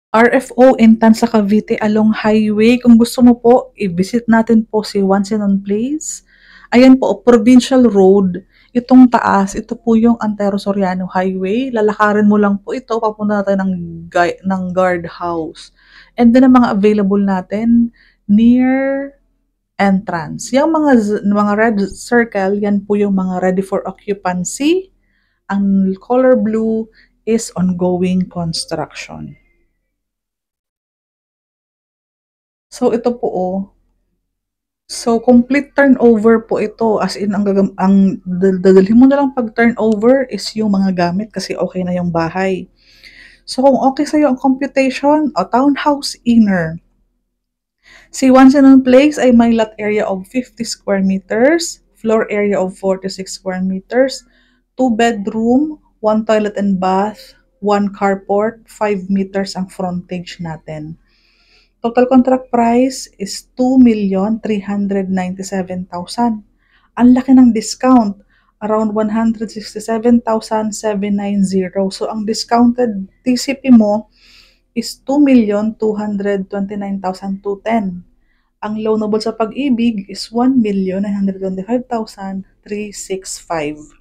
RFO Intan sa Cavite along highway. Kung gusto mo po, i-visit natin po si Wansenon Place. Ayan po, provincial road. Itong taas, ito po yung Antero Soriano Highway. Lalakarin mo lang po ito, papunta natin ng guard house. And then ang mga available natin, near entrance. Yung mga red circle, yan po yung mga ready for occupancy. Ang color blue is ongoing construction. So, ito po, oh. So, complete turnover po ito. As in, ang dadalhin mo na lang pag turnover is yung mga gamit kasi okay na yung bahay. So, kung okay sa'yo ang computation, o townhouse inner. Si Wansenon Place ay may lot area of 50 square meters, floor area of 46 square meters, 2 bedroom, 1 toilet and bath, 1 carport, 5 meters ang frontage natin. Total contract price is 2,397,000. Ang laki ng discount, around 167,790. So, ang discounted TCP mo is 2,229,210. Ang loanable sa pag-ibig is 1,925,365.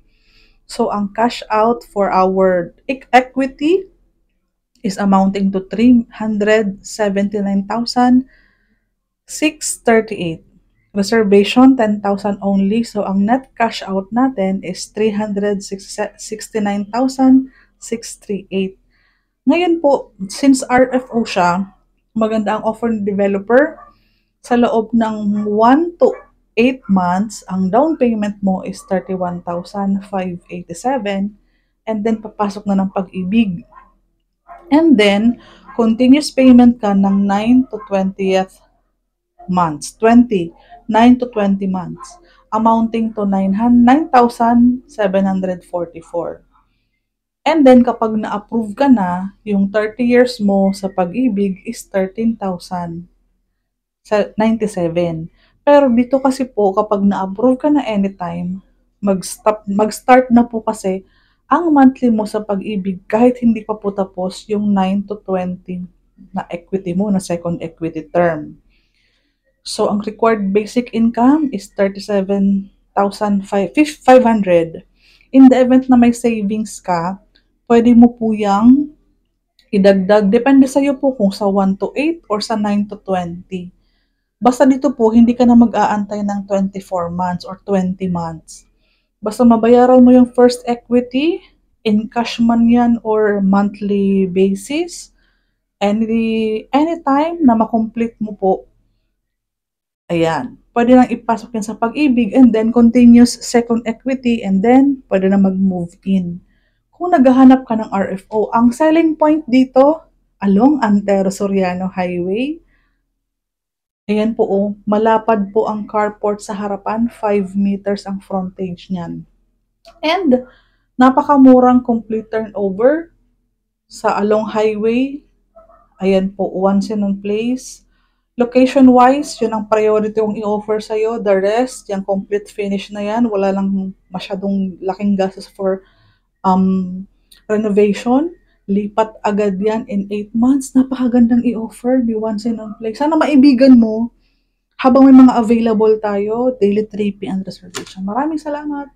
So, ang cash out for our equity is amounting to 379,638. Reservation, 10,000 only. So, ang net cash out natin is 369,638. Ngayon po, since RFO siya, maganda ang offer ng developer. Sa loob ng 1 to 8 months, ang down payment mo is 31,587 and then papasok na ng pag-ibig. And then, continuous payment ka ng 9 to 20th months. 9 to 20 months. Amounting to 9,744. And then, kapag na-approve ka na, yung 30 years mo sa pag-ibig is 13,097. Pero dito kasi po, kapag na-approve ka na anytime, mag-start na po kasi ang monthly mo sa pag-ibig kahit hindi pa po tapos yung 9 to 20 na equity mo, na second equity term. So, ang required basic income is 37,500. In the event na may savings ka, pwede mo po yung idagdag. Depende sa'yo po kung sa 1 to 8 or sa 9 to 20. Basta dito po, hindi ka na mag-aantay ng 24 months or 20 months. Basta mabayaran mo yung first equity, in cash man yan or monthly basis, anytime na makomplete mo po, ayan, pwede nang ipasok yan sa pag-ibig and then continuous second equity and then pwede na mag-move in. Kung naghahanap ka ng RFO, ang selling point dito, along Antero Soriano Highway, ayan po, oh, malapad po ang carport sa harapan, 5 meters ang frontage niyan. And napakamurang complete turnover sa along highway. Ayan po, Wansenon Place. Location-wise, yun ang priority kong i-offer sa'yo. The rest, yung complete finish na yan, wala lang masyadong laking gastos for renovation. Lipat agad yan in 8 months. Napakagandang i-offer ni Wansenon Place. Sana maibigan mo habang may mga available tayo, daily 3P and reservation. Maraming salamat!